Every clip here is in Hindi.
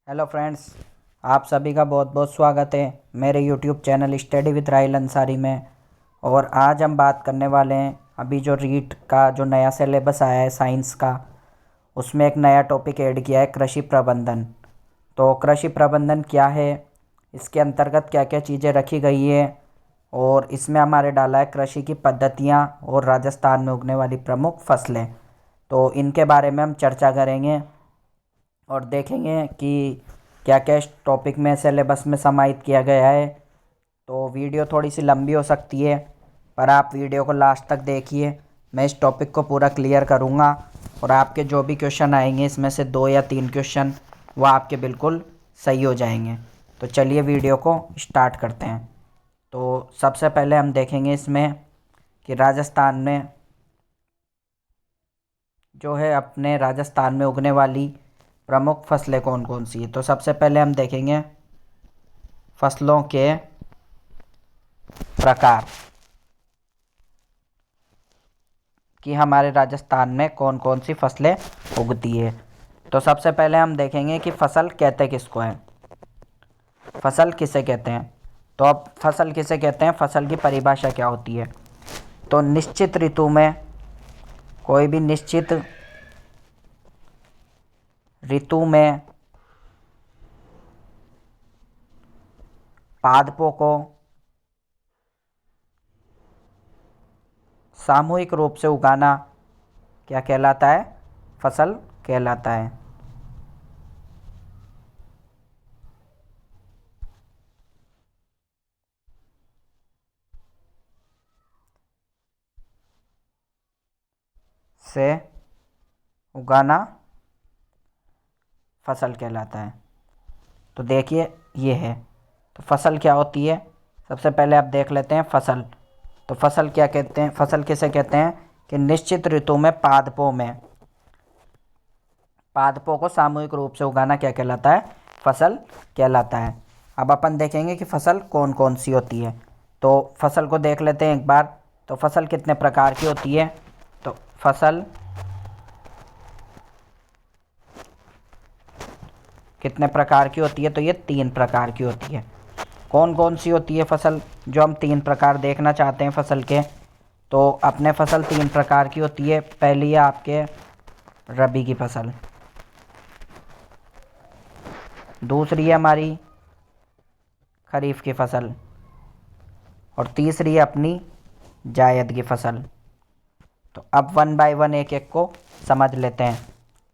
हेलो फ्रेंड्स, आप सभी का बहुत बहुत स्वागत है मेरे YouTube channel study with Rahil Ansari में। और आज हम बात करने वाले हैं अभी जो रीट का जो नया सिलेबस आया है साइंस का, उसमें एक नया टॉपिक ऐड किया है कृषि प्रबंधन। तो कृषि प्रबंधन क्या है, इसके अंतर्गत क्या क्या चीज़ें रखी गई है, और इसमें हमारे डाला है कृषि की पद्धतियाँ और राजस्थान में उगने वाली प्रमुख फसलें। तो इनके बारे में हम चर्चा करेंगे और देखेंगे कि क्या क्या इस टॉपिक में सिलेबस में समाहित किया गया है। तो वीडियो थोड़ी सी लंबी हो सकती है, पर आप वीडियो को लास्ट तक देखिए। मैं इस टॉपिक को पूरा क्लियर करूँगा और आपके जो भी क्वेश्चन आएंगे इसमें से 2 या 3 क्वेश्चन वो आपके बिल्कुल सही हो जाएंगे। तो चलिए वीडियो को स्टार्ट करते हैं। तो सबसे पहले हम देखेंगे इसमें कि राजस्थान में जो है अपने राजस्थान में उगने वाली प्रमुख फसलें कौन कौन सी है। तो सबसे पहले हम देखेंगे फसलों के प्रकार कि हमारे राजस्थान में कौन कौन सी फसलें उगती है। तो सबसे पहले हम देखेंगे कि फसल कहते किसको है, फसल किसे कहते हैं। तो अब फसल किसे कहते हैं, फसल की परिभाषा क्या होती है। तो निश्चित ऋतु में, कोई भी निश्चित ऋतु में पादपों को सामूहिक रूप से उगाना क्या कहलाता है, फसल कहलाता है। से उगाना फसल कहलाता है। तो देखिए ये है, तो फसल क्या होती है। सबसे पहले आप देख लेते हैं फसल। तो फसल क्या कहते हैं, फसल किसे कहते हैं कि निश्चित ऋतु में पादपों को सामूहिक रूप से उगाना क्या कहलाता है, फसल कहलाता है। अब अपन देखेंगे कि फसल कौन कौन सी होती है। तो फसल को देख लेते हैं एक बार। तो फसल कितने प्रकार की होती है। तो फसल कितने प्रकार की होती है, तो ये 3 प्रकार की होती है। कौन कौन सी होती है फसल, जो हम 3 प्रकार देखना चाहते हैं फसल के। तो अपने फसल 3 प्रकार की होती है। पहली है आपके रबी की फसल, दूसरी है हमारी खरीफ की फसल, और तीसरी है अपनी जायद की फसल। तो अब 1 बाय 1 एक एक को समझ लेते हैं।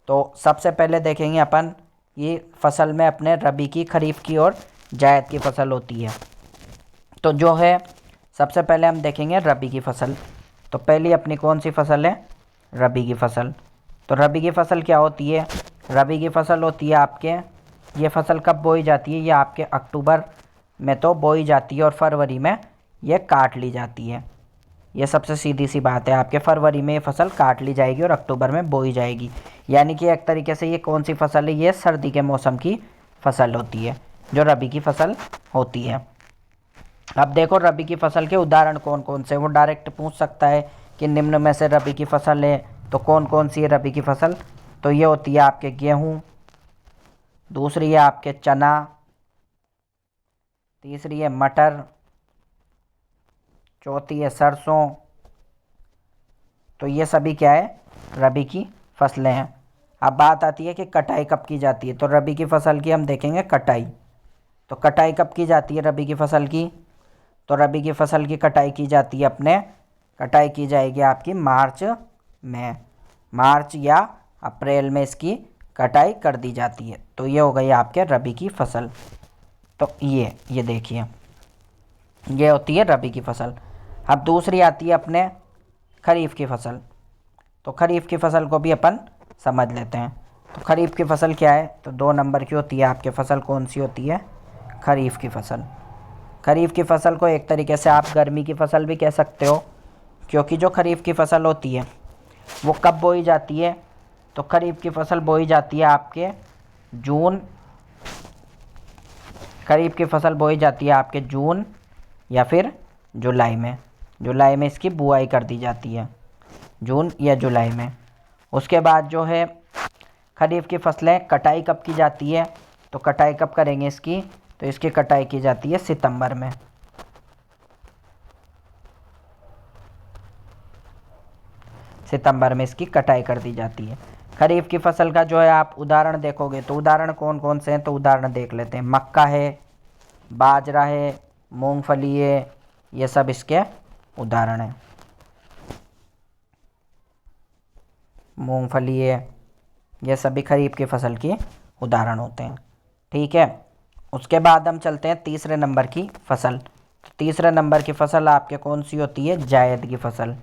तो सबसे पहले देखेंगे अपन ये फसल में अपने रबी की, खरीफ की और जायद की फसल होती है। तो जो है सबसे पहले हम देखेंगे रबी की फसल। तो पहली अपनी कौन सी फसल है, रबी की फसल। तो रबी की फसल क्या होती है, रबी की फसल होती है आपके, ये फसल कब बोई जाती है, ये आपके अक्टूबर में तो बोई जाती है और फरवरी में ये काट ली जाती है। ये सबसे सीधी सी बात है, आपके फरवरी में ये फसल काट ली जाएगी और अक्टूबर में बोई जाएगी। यानी कि एक तरीके से ये कौन सी फसल है, ये सर्दी के मौसम की फसल होती है, जो रबी की फसल होती है। अब देखो रबी की फसल के उदाहरण कौन कौन से, वो डायरेक्ट पूछ सकता है कि निम्न में से रबी की फसल है, तो कौन कौन सी है रबी की फसल। तो ये होती है आपके गेहूँ, दूसरी है आपके चना, तीसरी है मटर, चौथी है सरसों। तो ये सभी क्या है, रबी की फसलें हैं। अब बात आती है कि कटाई कब की जाती है। तो रबी की फसल की हम देखेंगे कटाई। तो कटाई कब की जाती है रबी की फसल की। तो रबी की फसल की कटाई की जाती है कटाई की जाएगी आपकी मार्च में, मार्च या अप्रैल में इसकी कटाई कर दी जाती है। तो ये हो गई आपके रबी की फसल। तो ये देखिए, ये होती है रबी की फसल। अब दूसरी आती है अपने खरीफ की फसल। तो खरीफ की फसल को भी अपन समझ लेते हैं। तो खरीफ की फसल क्या है, तो 2 नंबर की होती है आपके फसल, कौन सी होती है, खरीफ की फसल। खरीफ की फसल को एक तरीके से आप गर्मी की फसल भी कह सकते हो, क्योंकि जो खरीफ की फसल होती है वो कब बोई जाती है। तो खरीफ की फसल बोई जाती है आपके जून, खरीफ की फसल बोई जाती है आपके जून या फिर जुलाई में। जुलाई में इसकी बुआई कर दी जाती है, जून या जुलाई में। उसके बाद जो है खरीफ की फसलें कटाई कब की जाती है। तो कटाई कब करेंगे इसकी? तो इसकी कटाई की जाती है सितंबर में। सितंबर में इसकी कटाई कर दी जाती है। खरीफ की फसल का जो है आप उदाहरण देखोगे तो उदाहरण कौन कौन से हैं, तो उदाहरण देख लेते हैं। मक्का है, बाजरा है, मूंगफली है, ये सब इसके उदाहरण हैं। मूंगफली है, ये सभी खरीफ की फसल के उदाहरण होते हैं। ठीक है, उसके बाद हम चलते हैं तीसरे नंबर की फसल। तो तीसरे नंबर की फसल आपके कौन सी होती है? जायद की फसल।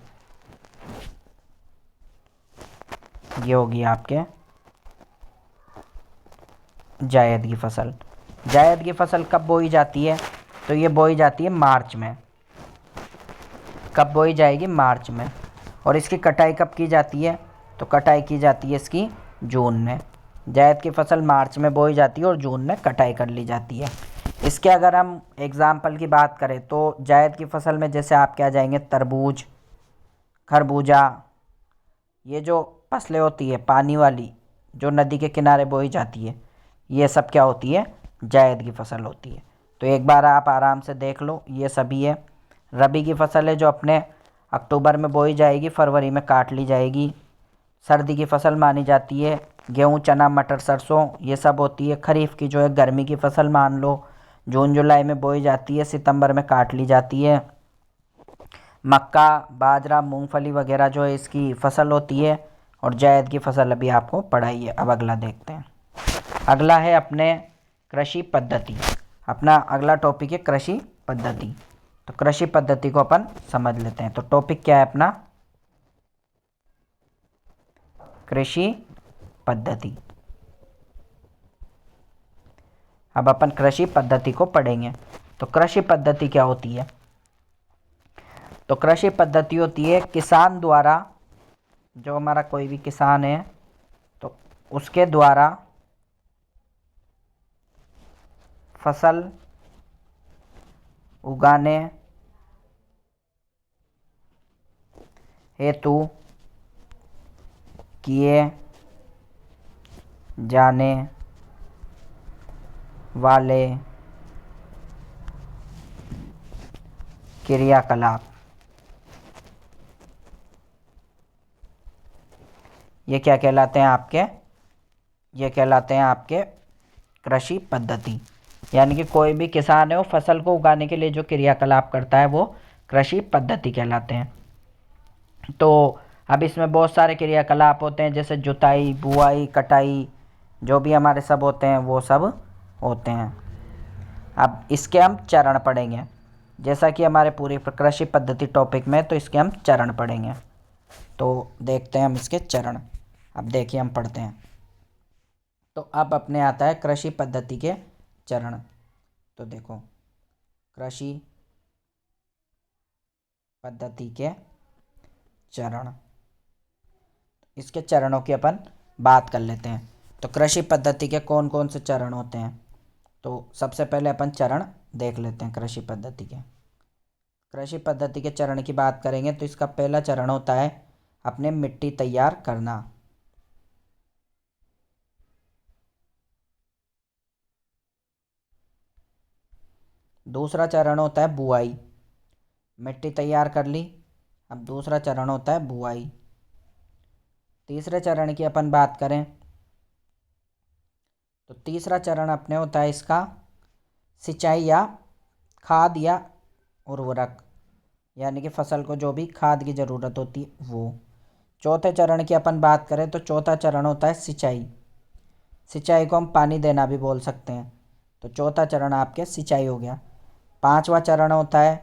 ये होगी आपके जायद की फसल। जायद की फसल कब बोई जाती है? तो ये बोई जाती है मार्च में। कब बोई जाएगी? मार्च में। और इसकी कटाई कब की जाती है? तो कटाई की जाती है इसकी जून में। जायद की फसल मार्च में बोई जाती है और जून में कटाई कर ली जाती है। इसके अगर हम एग्ज़ाम्पल की बात करें तो जायद की फसल में जैसे आपके आ जाएंगे तरबूज, खरबूजा, ये जो फसलें होती है पानी वाली जो नदी के किनारे बोई जाती है, ये सब क्या होती है? जायद की फसल होती है। तो एक बार आप आराम से देख लो, ये सभी है। रबी की फसल है जो अपने अक्टूबर में बोई जाएगी, फरवरी में काट ली जाएगी। सर्दी की फसल मानी जाती है गेहूँ, चना, मटर, सरसों, ये सब होती है। खरीफ की जो है गर्मी की फसल मान लो, जून जुलाई में बोई जाती है, सितंबर में काट ली जाती है। मक्का, बाजरा, मूंगफली वगैरह जो है इसकी फसल होती है। और जायद की फसल अभी आपको पढ़ाई है। अब अगला देखते हैं। अगला है अपने कृषि पद्धति। अपना अगला टॉपिक है कृषि पद्धति। तो कृषि पद्धति को अपन समझ लेते हैं। तो टॉपिक क्या है अपना? कृषि पद्धति। अब अपन कृषि पद्धति को पढ़ेंगे। तो कृषि पद्धति क्या होती है? तो कृषि पद्धति होती है किसान द्वारा, जो हमारा कोई भी किसान है तो उसके द्वारा फसल उगाने हेतु किए जाने वाले क्रियाकलाप, ये क्या कहलाते हैं आपके? ये कहलाते हैं आपके कृषि पद्धति। यानी कि कोई भी किसान है वो फसल को उगाने के लिए जो क्रियाकलाप करता है वो कृषि पद्धति कहलाते हैं। तो अब इसमें बहुत सारे क्रियाकलाप होते हैं, जैसे जुताई, बुआई, कटाई, जो भी हमारे सब होते हैं वो सब होते हैं। अब इसके हम चरण पढ़ेंगे, जैसा कि हमारे पूरी कृषि पद्धति टॉपिक में, तो इसके हम चरण पढ़ेंगे। तो देखते हैं हम इसके चरण। अब देखिए हम पढ़ते हैं। तो अब अपने आता है कृषि पद्धति के चरण। तो देखो, कृषि पद्धति के चरण, इसके चरणों की अपन बात कर लेते हैं। तो कृषि पद्धति के कौन कौन से चरण होते हैं? तो सबसे पहले अपन चरण देख लेते हैं कृषि पद्धति के। कृषि पद्धति के चरण की बात करेंगे तो इसका पहला चरण होता है अपने मिट्टी तैयार करना। दूसरा चरण होता है बुआई। मिट्टी तैयार कर ली, अब दूसरा चरण होता है बुआई। तीसरे चरण की अपन बात करें तो तीसरा चरण अपने होता है इसका सिंचाई या खाद या उर्वरक, यानी कि फसल को जो भी खाद की ज़रूरत होती है वो। चौथे चरण की अपन बात करें तो चौथा चरण होता है सिंचाई। सिंचाई को हम पानी देना भी बोल सकते हैं। तो चौथा चरण आपके सिंचाई हो गया। पांचवा चरण होता है,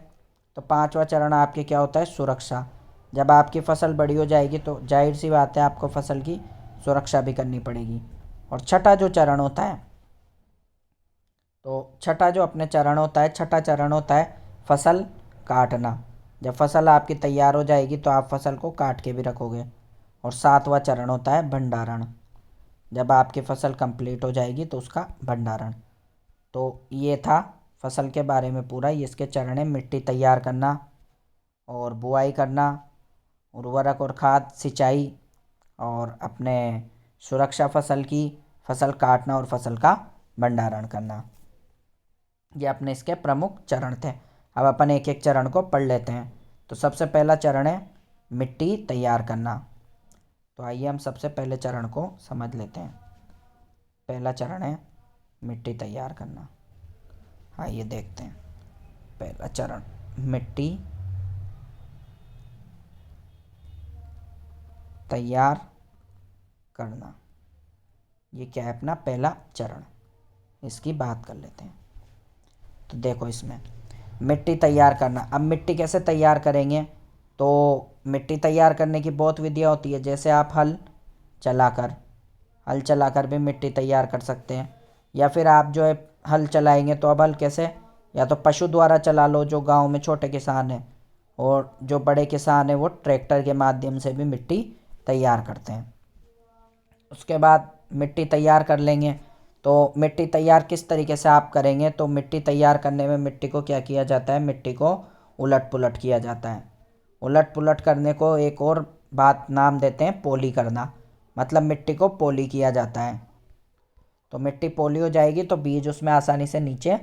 तो पांचवा चरण आपके क्या होता है? सुरक्षा। जब आपकी फसल बड़ी हो जाएगी तो जाहिर सी बात है आपको फसल की सुरक्षा भी करनी पड़ेगी। और छठा जो चरण होता है, तो छठा जो अपने चरण होता है, छठा चरण होता है फसल काटना। जब फसल आपकी तैयार हो जाएगी तो आप फसल को काट के भी रखोगे। और सातवां चरण होता है भंडारण। जब आपकी फसल कंप्लीट हो जाएगी तो उसका भंडारण। तो ये था फसल के बारे में पूरा। ये इसके चरण है: मिट्टी तैयार करना और बुआई करना, उर्वरक और खाद, सिंचाई, और अपने सुरक्षा फसल की, फसल काटना और फसल का भंडारण करना। ये अपने इसके प्रमुख चरण थे। अब अपन एक एक चरण को पढ़ लेते हैं। तो सबसे पहला चरण है मिट्टी तैयार करना। तो आइए हम सबसे पहले चरण को समझ लेते हैं। पहला चरण है मिट्टी तैयार करना। आइए देखते हैं। पहला चरण मिट्टी तैयार करना। ये क्या है अपना पहला चरण, इसकी बात कर लेते हैं। तो देखो इसमें मिट्टी तैयार करना। अब मिट्टी कैसे तैयार करेंगे? तो मिट्टी तैयार करने की बहुत विधियाँ होती है। जैसे आप हल चलाकर भी मिट्टी तैयार कर सकते हैं, या फिर आप जो है हल चलाएंगे तो अब हल कैसे, या तो पशु द्वारा चला लो जो गांव में छोटे किसान हैं, और जो बड़े किसान हैं वो ट्रैक्टर के माध्यम से भी मिट्टी तैयार करते हैं। उसके बाद मिट्टी तैयार कर लेंगे। तो मिट्टी तैयार किस तरीके से आप करेंगे? तो मिट्टी तैयार करने में मिट्टी को क्या किया जाता है? मिट्टी को उलट पुलट किया जाता है। उलट पुलट करने को एक और बात नाम देते हैं पोली करना, मतलब मिट्टी को पोली किया जाता है। तो मिट्टी पोली हो जाएगी तो बीज उसमें आसानी से नीचे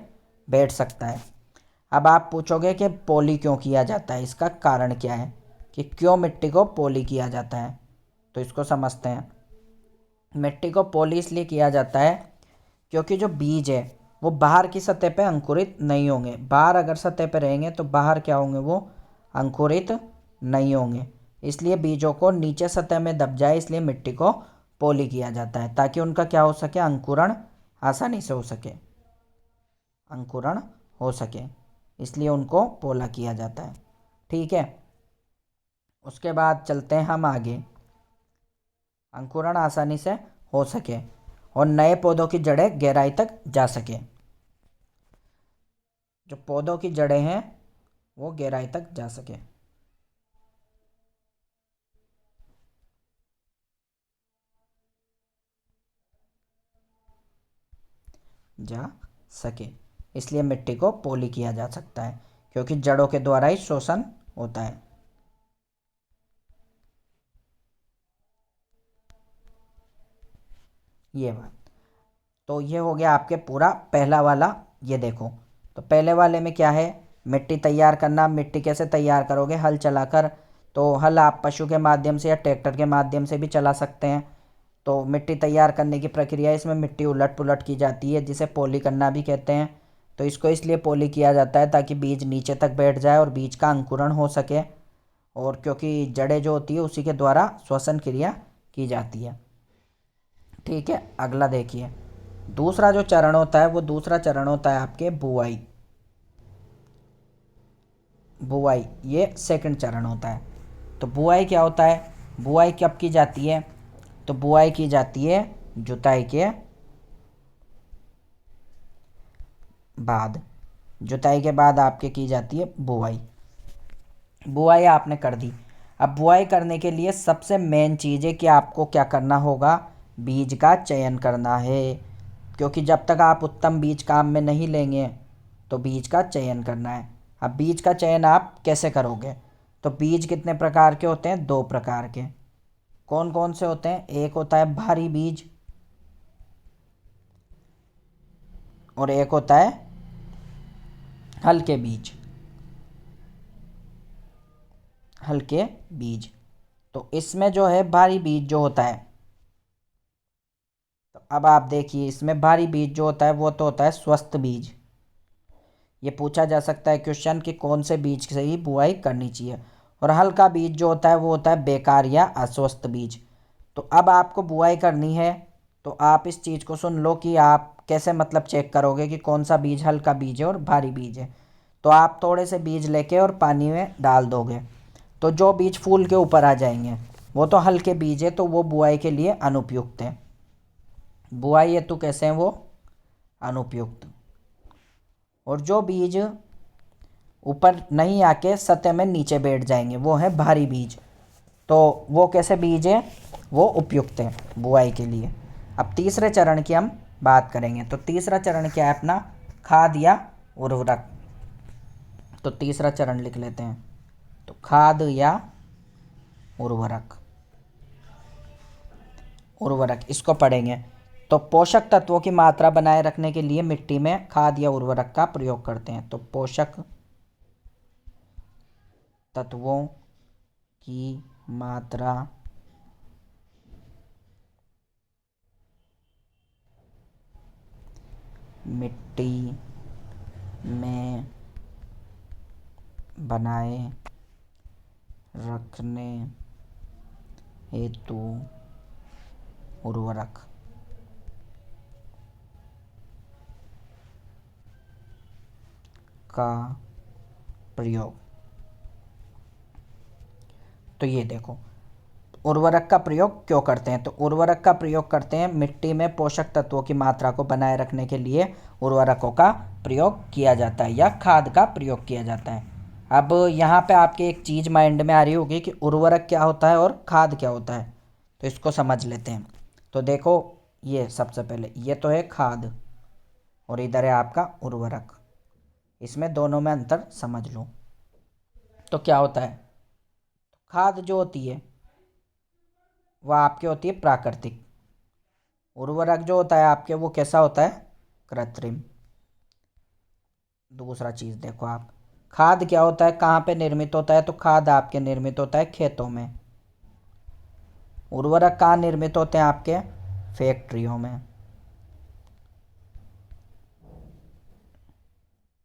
बैठ सकता है। अब आप पूछोगे कि पोली क्यों किया जाता है, इसका कारण क्या है कि क्यों मिट्टी को पोली किया जाता है? तो इसको समझते हैं। मिट्टी को पोली इसलिए किया जाता है क्योंकि जो बीज है वो बाहर की सतह पे अंकुरित नहीं होंगे। बाहर अगर सतह पे रहेंगे तो बाहर क्या होंगे? वो अंकुरित नहीं होंगे। इसलिए बीजों को नीचे सतह में दब जाए, इसलिए मिट्टी को पोली किया जाता है, ताकि उनका क्या हो सके? अंकुरण आसानी से हो सके, अंकुरण हो सके, इसलिए उनको पोला किया जाता है। ठीक है, उसके बाद चलते हैं हम आगे। अंकुरण आसानी से हो सके और नए पौधों की जड़ें गहराई तक जा सके। जो पौधों की जड़ें हैं वो गहराई तक जा सके, जा सके, इसलिए मिट्टी को पोली किया जा सकता है, क्योंकि जड़ों के द्वारा ही शोषण होता है। ये बात, तो ये हो गया आपके पूरा पहला वाला। ये देखो, तो पहले वाले में क्या है? मिट्टी तैयार करना। मिट्टी कैसे तैयार करोगे? हल चलाकर। तो हल आप पशु के माध्यम से या ट्रैक्टर के माध्यम से भी चला सकते हैं। तो मिट्टी तैयार करने की प्रक्रिया, इसमें मिट्टी उलट पुलट की जाती है, जिसे पोली करना भी कहते हैं। तो इसको इसलिए पोली किया जाता है ताकि बीज नीचे तक बैठ जाए और बीज का अंकुरण हो सके, और क्योंकि जड़ें जो होती है उसी के द्वारा श्वसन क्रिया की जाती है। ठीक है, अगला देखिए। दूसरा जो चरण होता है वो दूसरा चरण होता है आपके बुआई। बुआई ये सेकंड चरण होता है। तो बुआई क्या होता है? बुआई कब की जाती है? तो बुआई की जाती है जुताई के बाद। जुताई के बाद आपके की जाती है बुआई। बुआई आपने कर दी। अब बुआई करने के लिए सबसे मेन चीज़ है कि आपको क्या करना होगा? बीज का चयन करना है, क्योंकि जब तक आप उत्तम बीज काम में नहीं लेंगे तो बीज का चयन करना है। अब बीज का चयन आप कैसे करोगे? तो बीज कितने प्रकार के होते हैं? दो प्रकार के। कौन कौन से होते हैं? एक होता है भारी बीज और एक होता है हल्के बीज। हल्के बीज, तो इसमें जो है भारी बीज जो होता है, तो अब आप देखिए इसमें भारी बीज जो होता है वो तो होता है स्वस्थ बीज। ये पूछा जा सकता है क्वेश्चन कि कौन से बीज से ही बुआई करनी चाहिए। और हल्का बीज जो होता है वो होता है बेकार या अस्वस्थ बीज। तो अब आपको बुआई करनी है, तो आप इस चीज़ को सुन लो कि आप कैसे मतलब चेक करोगे कि कौन सा बीज हल्का बीज है और भारी बीज है। तो आप थोड़े से बीज लेके और पानी में डाल दोगे, तो जो बीज फूल के ऊपर आ जाएंगे वो तो हल्के बीज है, तो वो बुआई के लिए अनुपयुक्त है। बुआई हेतु कैसे हैं? वो अनुपयुक्त। और जो बीज ऊपर नहीं आके सतह में नीचे बैठ जाएंगे वो है भारी बीज। तो वो कैसे बीज है? वो उपयुक्त है बुआई के लिए। अब तीसरे चरण की हम बात करेंगे। तो तीसरा चरण क्या है अपना? खाद या उर्वरक। तो तीसरा चरण लिख लेते हैं। तो खाद या उर्वरक, उर्वरक इसको पढ़ेंगे। तो पोषक तत्वों की मात्रा बनाए रखने के लिए मिट्टी में खाद या उर्वरक का प्रयोग करते हैं। तो पोषक तत्वों की मात्रा मिट्टी में बनाए रखने हेतु उर्वरक का प्रयोग। तो ये देखो, उर्वरक का प्रयोग क्यों करते हैं? तो उर्वरक का प्रयोग करते हैं मिट्टी में पोषक तत्वों की मात्रा को बनाए रखने के लिए उर्वरकों का प्रयोग किया जाता है या खाद का प्रयोग किया जाता है। अब यहाँ पे आपके एक चीज़ माइंड में आ रही होगी कि उर्वरक क्या होता है और खाद क्या होता है, तो इसको समझ लेते हैं। तो देखो, ये सबसे पहले ये तो है खाद और इधर है आपका उर्वरक, इसमें दोनों में अंतर समझ लो। तो क्या होता है, खाद जो होती है वह आपके होती है प्राकृतिक, उर्वरक जो होता है आपके वो कैसा होता है, कृत्रिम। दूसरा चीज़ देखो आप, खाद क्या होता है, कहाँ पे निर्मित होता है? तो खाद आपके निर्मित होता है खेतों में। उर्वरक कहाँ निर्मित होते हैं? आपके फैक्ट्रियों में।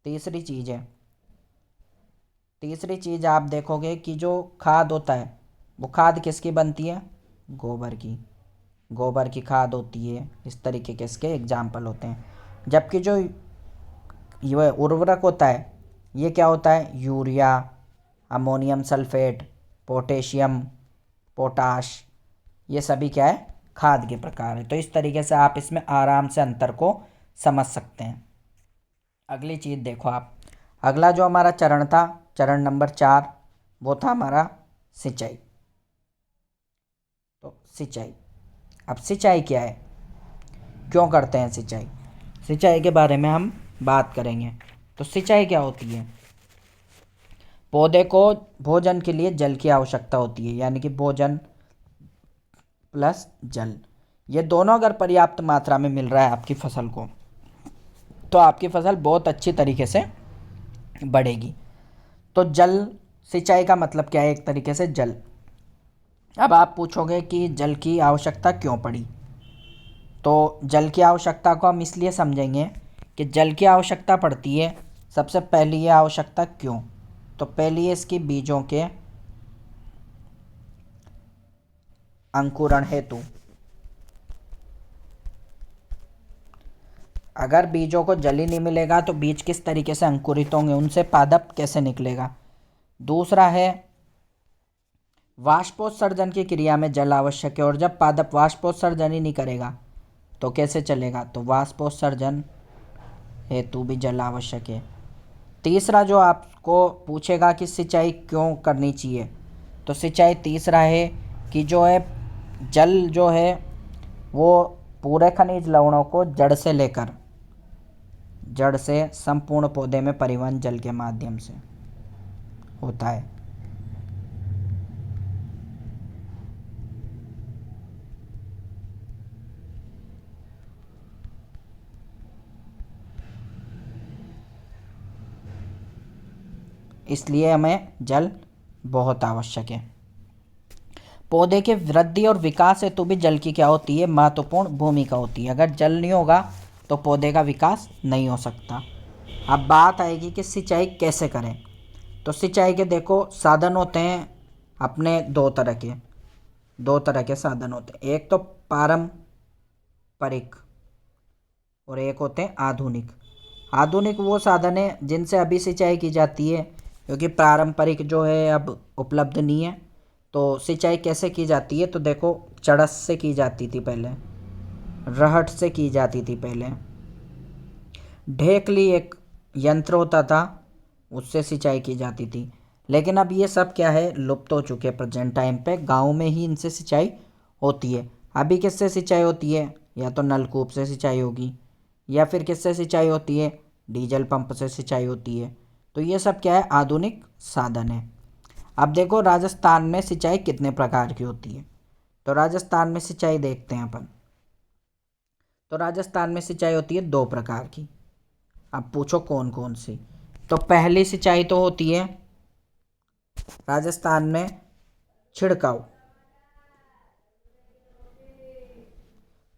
तीसरी चीज़ आप देखोगे कि जो खाद होता है वो खाद किसकी बनती है? गोबर की खाद होती है। इस तरीके के इसके एग्जाम्पल होते हैं। जबकि जो ये उर्वरक होता है ये क्या होता है? Urea, ammonium sulphate, potassium, potash, ये सभी क्या है? खाद के प्रकार है। तो इस तरीके से आप इसमें आराम से अंतर को समझ सकते हैं। अगली चीज़ देखो आप, अगला जो हमारा चरण था, चरण नंबर 4, वो था हमारा सिंचाई। तो सिंचाई, अब सिंचाई क्या है, क्यों करते हैं सिंचाई, सिंचाई के बारे में हम बात करेंगे। तो सिंचाई क्या होती है? पौधे को भोजन के लिए जल की आवश्यकता होती है, यानी कि भोजन प्लस जल, ये दोनों अगर पर्याप्त मात्रा में मिल रहा है आपकी फसल को तो आपकी फसल बहुत अच्छी तरीके से बढ़ेगी। तो जल, सिंचाई का मतलब क्या है? एक तरीके से जल। अब आप पूछोगे कि जल की आवश्यकता क्यों पड़ी, तो जल की आवश्यकता को हम इसलिए समझेंगे कि जल की आवश्यकता पड़ती है, सबसे पहली ये आवश्यकता क्यों? तो पहली है इसकी बीजों के अंकुरण हेतु। अगर बीजों को जल ही नहीं मिलेगा तो बीज किस तरीके से अंकुरित होंगे, उनसे पादप कैसे निकलेगा? दूसरा है वाष्पोत्सर्जन की क्रिया में जल आवश्यक है, और जब पादप वाष्पोत्सर्जन ही नहीं करेगा तो कैसे चलेगा? तो वाष्पोत्सर्जन हेतु भी जल आवश्यक है। तीसरा जो आपको पूछेगा कि सिंचाई क्यों करनी चाहिए, तो सिंचाई तीसरा है कि जो है जल जो है वो पूरे खनिज लवणों को जड़ से संपूर्ण पौधे में परिवहन जल के माध्यम से होता है। इसलिए हमें जल बहुत आवश्यक है। पौधे के वृद्धि और विकास हेतु भी जल की क्या होती है? महत्वपूर्ण भूमिका होती है। अगर जल नहीं होगा तो पौधे का विकास नहीं हो सकता। अब बात आएगी कि सिंचाई कैसे करें। तो सिंचाई के देखो साधन होते हैं अपने दो तरह के साधन होते हैं। एक तो पारंपरिक और एक होते हैं आधुनिक। आधुनिक वो साधन है जिनसे अभी सिंचाई की जाती है, क्योंकि पारंपरिक जो है अब उपलब्ध नहीं है। तो सिंचाई कैसे की जाती है? तो देखो, चड़स से की जाती थी पहले, रहट से की जाती थी पहले, ढेकली एक यंत्र होता था उससे सिंचाई की जाती थी। लेकिन अब ये सब क्या है, लुप्त हो चुके हैं। प्रेजेंट टाइम पे गाँव में ही इनसे सिंचाई होती है। अभी किससे सिंचाई होती है? या तो नलकूप से सिंचाई होगी, या फिर किससे सिंचाई होती है? डीजल पंप से सिंचाई होती है। तो ये सब क्या है? आधुनिक साधन है। अब देखो राजस्थान में सिंचाई कितने प्रकार की होती है। तो राजस्थान में सिंचाई देखते हैं अपन। तो राजस्थान में सिंचाई होती है दो प्रकार की। अब पूछो कौन कौन सी। तो पहली सिंचाई तो होती है राजस्थान में छिड़काव,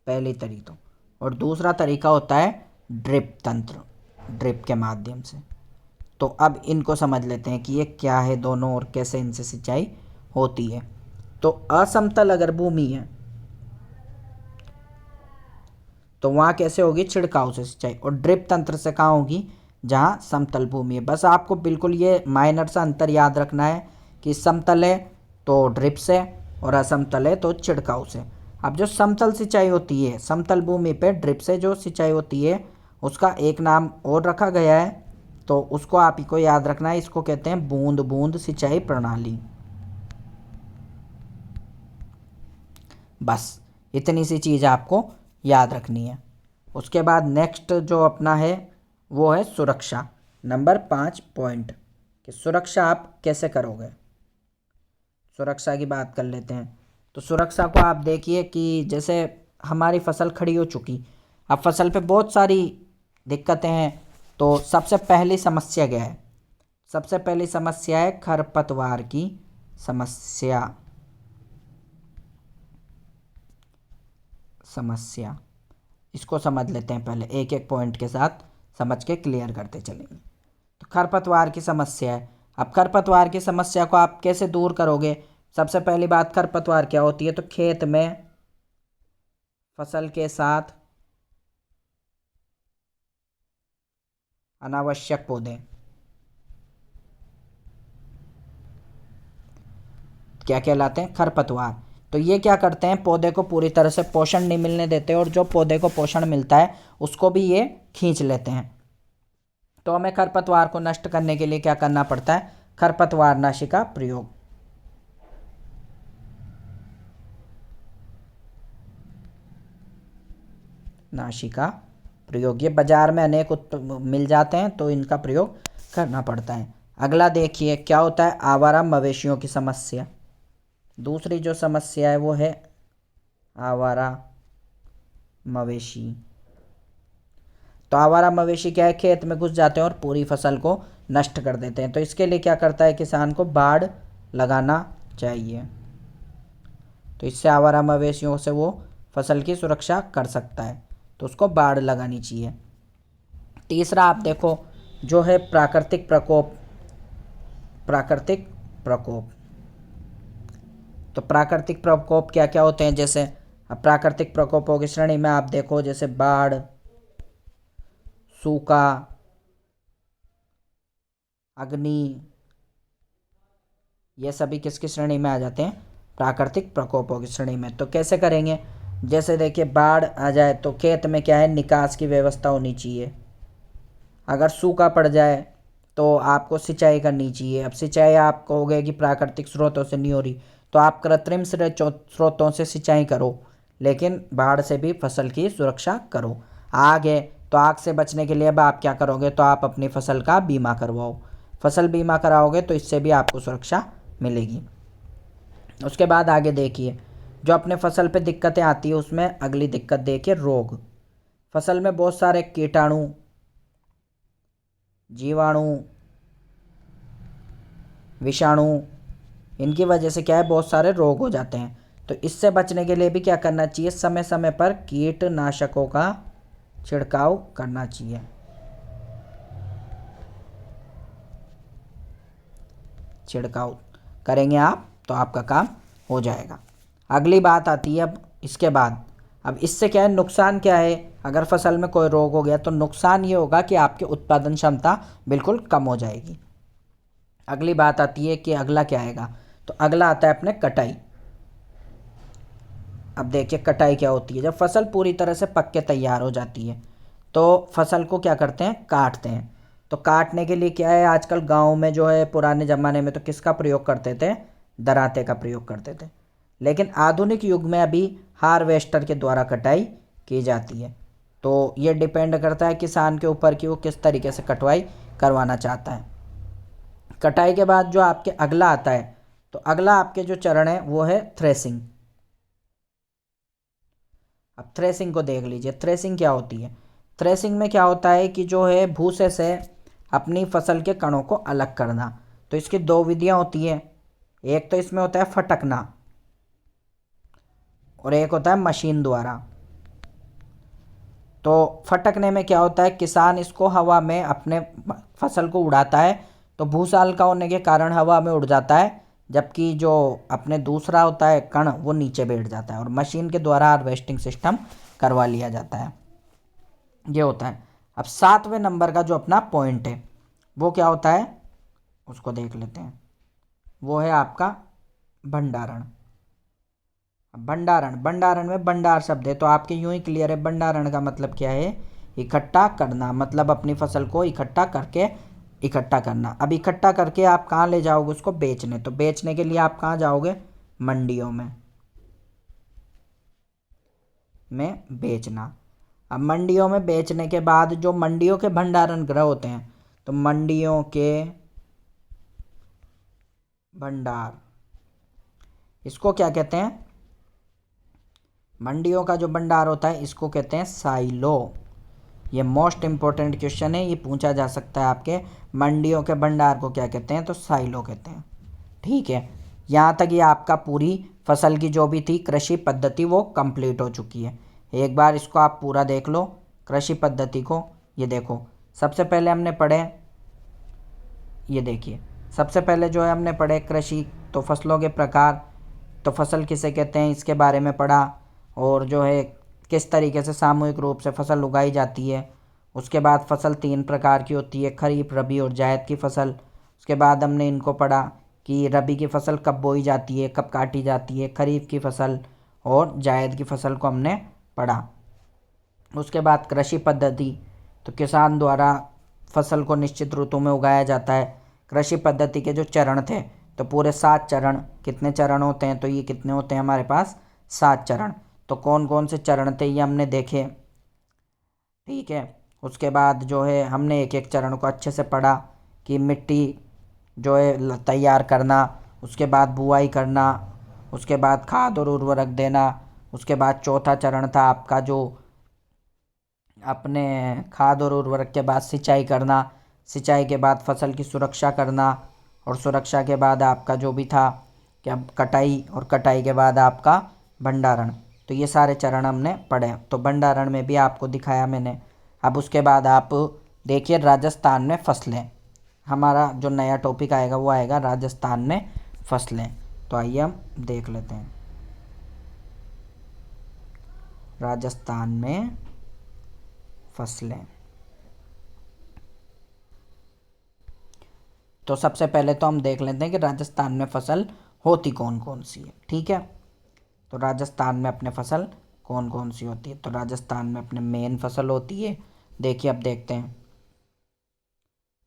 पहली तरीका। और दूसरा तरीका होता है ड्रिप तंत्र, ड्रिप के माध्यम से। तो अब इनको समझ लेते हैं कि ये क्या है दोनों और कैसे इनसे सिंचाई होती है। तो असमतल अगर भूमि है तो वहाँ कैसे होगी, छिड़काव से सिंचाई। और ड्रिप तंत्र से कहाँ होगी, जहाँ समतल भूमि है। बस आपको बिल्कुल ये माइनर सा अंतर याद रखना है कि समतल है तो ड्रिप से और असमतल है तो छिड़काव से। अब जो समतल सिंचाई होती है, समतल भूमि पे ड्रिप से जो सिंचाई होती है, उसका एक नाम और रखा गया है, तो उसको आप ही को याद रखना है। इसको कहते हैं बूंद बूंद सिंचाई प्रणाली। बस इतनी सी चीज़ आपको याद रखनी है। उसके बाद नेक्स्ट जो अपना है वो है सुरक्षा। नंबर 5 पॉइंट कि सुरक्षा आप कैसे करोगे। सुरक्षा की बात कर लेते हैं। तो सुरक्षा को आप देखिए कि जैसे हमारी फसल खड़ी हो चुकी, अब फसल पे बहुत सारी दिक्कतें हैं। तो सबसे पहली समस्या क्या है, सबसे पहली समस्या है खरपतवार की समस्या। समस्या इसको समझ लेते हैं पहले, एक एक पॉइंट के साथ समझ के क्लियर करते चलेंगे। तो खरपतवार की समस्या है। अब खरपतवार की समस्या को आप कैसे दूर करोगे। सबसे पहली बात, खरपतवार क्या होती है, तो खेत में फसल के साथ अनावश्यक पौधे क्या कहलाते हैं, खरपतवार। तो ये क्या करते हैं, पौधे को पूरी तरह से पोषण नहीं मिलने देते और जो पौधे को पोषण मिलता है उसको भी ये खींच लेते हैं। तो हमें खरपतवार को नष्ट करने के लिए क्या करना पड़ता है, खरपतवार नाशी का प्रयोग। नाशी का प्रयोग, ये बाजार में अनेक मिल जाते हैं तो इनका प्रयोग करना पड़ता है। अगला देखिए क्या होता है, आवारा मवेशियों की समस्या। दूसरी जो समस्या है वो है आवारा मवेशी। तो आवारा मवेशी क्या है, खेत में घुस जाते हैं और पूरी फसल को नष्ट कर देते हैं। तो इसके लिए क्या करता है, किसान को बाड़ लगाना चाहिए। तो इससे आवारा मवेशियों से वो फसल की सुरक्षा कर सकता है, तो उसको बाड़ लगानी चाहिए। तीसरा आप देखो जो है प्राकृतिक प्रकोप। प्राकृतिक प्रकोप, तो प्राकृतिक प्रकोप क्या क्या होते हैं, जैसे अब प्राकृतिक प्रकोपों की श्रेणी में आप देखो जैसे बाढ़, सूखा, अग्नि, ये सभी किसकी श्रेणी में आ जाते हैं, प्राकृतिक प्रकोपों की श्रेणी में। तो कैसे करेंगे, जैसे देखिए बाढ़ आ जाए तो खेत में क्या है, निकास की व्यवस्था होनी चाहिए। अगर सूखा पड़ जाए तो आपको सिंचाई करनी चाहिए। अब सिंचाई आप कहोगे कि प्राकृतिक स्रोतों से नहीं हो रही, तो आप कृत्रिम स्रोतों से सिंचाई करो, लेकिन बाढ़ से भी फसल की सुरक्षा करो। आग है तो आग से बचने के लिए अब आप क्या करोगे, तो आप अपनी फसल का बीमा करवाओ। फसल बीमा कराओगे तो इससे भी आपको सुरक्षा मिलेगी। उसके बाद आगे देखिए जो अपने फसल पे दिक्कतें आती है उसमें अगली दिक्कत देखिए रोग। फसल में बहुत सारे कीटाणु, जीवाणु, विषाणु, इनकी वजह से क्या है, बहुत सारे रोग हो जाते हैं। तो इससे बचने के लिए भी क्या करना चाहिए, समय समय पर कीटनाशकों का छिड़काव करना चाहिए। छिड़काव करेंगे आप तो आपका काम हो जाएगा। अगली बात आती है अब इसके बाद, अब इससे क्या है, नुकसान क्या है, अगर फसल में कोई रोग हो गया तो नुकसान ये होगा कि आपकी उत्पादन क्षमता बिल्कुल कम हो जाएगी। अगली बात आती है कि अगला क्या आएगा, तो अगला आता है अपने कटाई। अब देखिए कटाई क्या होती है, जब फसल पूरी तरह से पक के तैयार हो जाती है तो फसल को क्या करते हैं, काटते हैं। तो काटने के लिए क्या है, आजकल गांव में जो है, पुराने ज़माने में तो किसका प्रयोग करते थे, दराते का प्रयोग करते थे। लेकिन आधुनिक युग में अभी हार्वेस्टर के द्वारा कटाई की जाती है। तो ये डिपेंड करता है किसान के ऊपर कि वो किस तरीके से कटवाई करवाना चाहता है। कटाई के बाद जो आपके अगला आता है, तो अगला आपके जो चरण है वो है थ्रेसिंग। अब थ्रेसिंग को देख लीजिए, थ्रेसिंग क्या होती है। थ्रेसिंग में क्या होता है कि जो है भूसे से अपनी फसल के कणों को अलग करना। तो इसकी दो विधियां होती है, एक तो इसमें होता है फटकना और एक होता है मशीन द्वारा। तो फटकने में क्या होता है, किसान इसको हवा में अपने फसल को उड़ाता है तो भूसा हल्का होने के कारण हवा में उड़ जाता है, जबकि जो अपने दूसरा होता है कण वो नीचे बैठ जाता है और मशीन के द्वारा हार्वेस्टिंग सिस्टम करवा लिया जाता है। ये होता है। अब 7वें नंबर का जो अपना पॉइंट है वो क्या होता है, उसको देख लेते हैं। वो है आपका भंडारण। भंडारण, भंडारण में भंडार शब्द है तो आपके यूं ही क्लियर है। भंडारण का मतलब क्या है, इकट्ठा करना, मतलब अपनी फसल को इकट्ठा करके इकट्ठा करना। अब इकट्ठा करके आप कहाँ ले जाओगे उसको, बेचने। तो बेचने के लिए आप कहाँ जाओगे, मंडियों में बेचना। अब मंडियों में बेचने के बाद जो मंडियों के भंडारण गृह होते हैं, तो मंडियों के भंडार, इसको क्या कहते हैं, मंडियों का जो भंडार होता है इसको कहते हैं साइलो। ये मोस्ट इंपॉर्टेंट क्वेश्चन है, ये पूछा जा सकता है आपके। मंडियों के भंडार को क्या कहते हैं, तो साइलो कहते हैं। ठीक है, यहाँ तक ये आपका पूरी फसल की जो भी थी कृषि पद्धति वो कंप्लीट हो चुकी है। एक बार इसको आप पूरा देख लो कृषि पद्धति को। ये देखो, सबसे पहले हमने पढ़े, ये देखिए, सबसे पहले जो है हमने पढ़े कृषि, तो फसलों के प्रकार, तो फसल किसे कहते हैं इसके बारे में पढ़ा, और जो है किस तरीके से सामूहिक रूप से फसल उगाई जाती है। उसके बाद फसल 3 प्रकार की होती है, खरीफ, रबी और जायद की फसल। उसके बाद हमने इनको पढ़ा कि रबी की फसल कब बोई जाती है, कब काटी जाती है, खरीफ की फसल और जायद की फसल को हमने पढ़ा। उसके बाद कृषि पद्धति, तो किसान द्वारा फसल को निश्चित ऋतु में उगाया जाता है। कृषि पद्धति के जो चरण थे, तो पूरे 7 चरण। कितने चरण होते हैं, तो ये कितने होते हैं हमारे पास, 7 चरण। तो कौन कौन से चरण थे ये हमने देखे। ठीक है, उसके बाद जो है हमने एक एक चरण को अच्छे से पढ़ा कि मिट्टी जो है तैयार करना, उसके बाद बुआई करना, उसके बाद खाद और उर्वरक देना। उसके बाद चौथा चरण था आपका जो अपने खाद और उर्वरक के बाद सिंचाई करना, सिंचाई के बाद फसल की सुरक्षा करना, और सुरक्षा के बाद आपका जो भी था क्या, कटाई, और कटाई के बाद आपका भंडारण। तो ये सारे चरण हमने पढ़े। तो भंडारण में भी आपको दिखाया मैंने। अब उसके बाद आप देखिए राजस्थान में फसलें, हमारा जो नया टॉपिक आएगा वो आएगा राजस्थान में फसलें। तो आइए हम देख लेते हैं राजस्थान में फसलें। तो सबसे पहले तो हम देख लेते हैं कि राजस्थान में फसल होती कौन कौन सी है। ठीक है, तो राजस्थान में अपने फसल कौन कौन सी होती है, तो राजस्थान में अपने मेन फसल होती है। देखिए अब देखते हैं,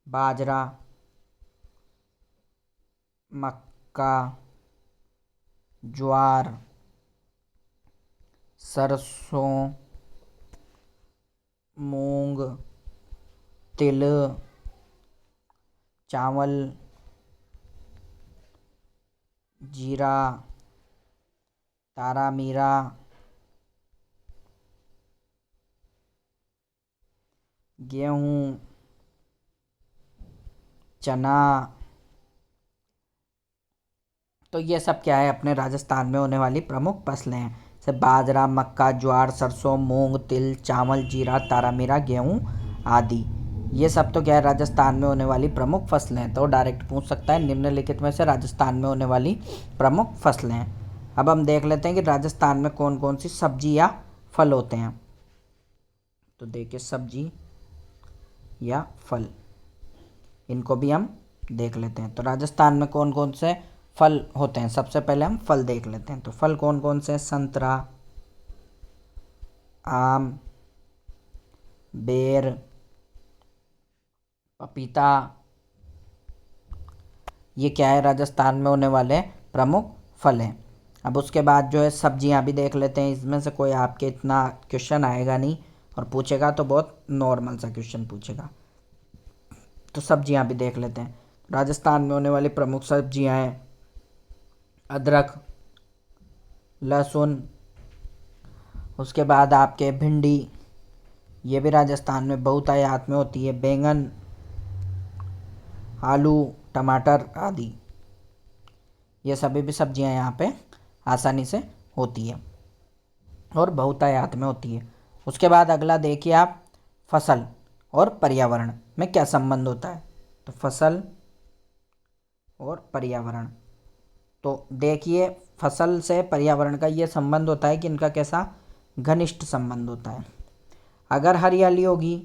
बाजरा, मक्का, ज्वार, सरसों, मूंग, तिल, चावल, जीरा, तारा मीरा, गेहूँ, चना। तो ये सब क्या है, अपने राजस्थान में होने वाली प्रमुख फसलें हैं। जैसे बाजरा, मक्का, ज्वार, सरसों, मूंग, तिल, चावल, जीरा, तारा मीरा, गेहूँ आदि। ये सब तो क्या है, राजस्थान में होने वाली प्रमुख फसलें हैं। तो डायरेक्ट पूछ सकता है निम्नलिखित में से राजस्थान में होने वाली प्रमुख फसलें हैं। अब हम देख लेते हैं कि राजस्थान में कौन कौन सी सब्जी या फल होते हैं। तो देखिए, सब्जी या फल, इनको भी हम देख लेते हैं। तो राजस्थान में कौन कौन से फल होते हैं, सबसे पहले हम फल देख लेते हैं। तो फल कौन कौन से हैं, संतरा, आम, बेर, पपीता। ये क्या है, राजस्थान में होने वाले प्रमुख फल हैं। अब उसके बाद जो है सब्जियां भी देख लेते हैं। इसमें से कोई आपके इतना क्वेश्चन आएगा नहीं, और पूछेगा तो बहुत नॉर्मल सा क्वेश्चन पूछेगा। तो सब्जियां भी देख लेते हैं। राजस्थान में होने वाली प्रमुख सब्जियां हैं अदरक, लहसुन, उसके बाद आपके भिंडी, ये भी राजस्थान में बहुतायत में होती है। बैंगन, आलू, टमाटर आदि, ये सभी भी सब्जियां यहाँ पे आसानी से होती है और बहुतायत में होती है। उसके बाद अगला देखिए आप, फसल और पर्यावरण में क्या संबंध होता है। तो फसल और पर्यावरण, तो देखिए फसल से पर्यावरण का ये संबंध होता है कि इनका कैसा घनिष्ठ संबंध होता है। अगर हरियाली होगी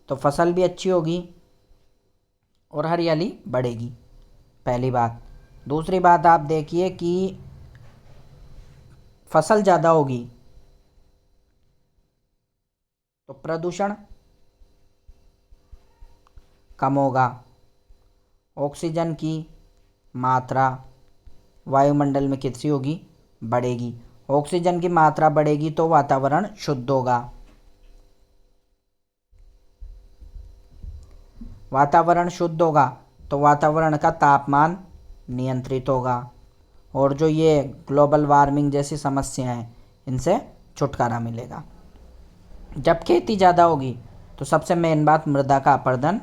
तो फसल भी अच्छी होगी और हरियाली बढ़ेगी, पहली बात। दूसरी बात आप देखिए कि फसल ज़्यादा होगी तो प्रदूषण कम होगा, ऑक्सीजन की मात्रा वायुमंडल में कितनी होगी, बढ़ेगी। ऑक्सीजन की मात्रा बढ़ेगी तो वातावरण शुद्ध होगा, वातावरण शुद्ध होगा तो वातावरण का तापमान नियंत्रित होगा और जो ये ग्लोबल वार्मिंग जैसी समस्याएं हैं इनसे छुटकारा मिलेगा। जब खेती ज़्यादा होगी तो सबसे मेन बात, मृदा का अपरदन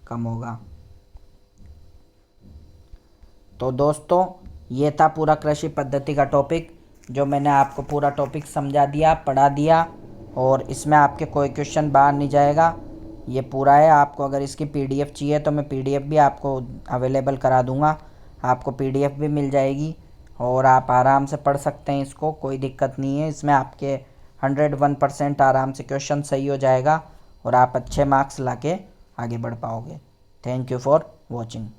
कम होगा। तो दोस्तों ये था पूरा कृषि पद्धति का टॉपिक, जो मैंने आपको पूरा टॉपिक समझा दिया, पढ़ा दिया, और इसमें आपके कोई क्वेश्चन बाहर नहीं जाएगा। ये पूरा है। आपको अगर इसकी पीडीएफ चाहिए तो मैं पीडीएफ भी आपको अवेलेबल करा दूंगा, आपको पीडीएफ भी मिल जाएगी और आप आराम से पढ़ सकते हैं इसको, कोई दिक्कत नहीं है। इसमें आपके 101% आराम से क्वेश्चन सही हो जाएगा और आप अच्छे मार्क्स लाके आगे बढ़ पाओगे। Thank you for watching.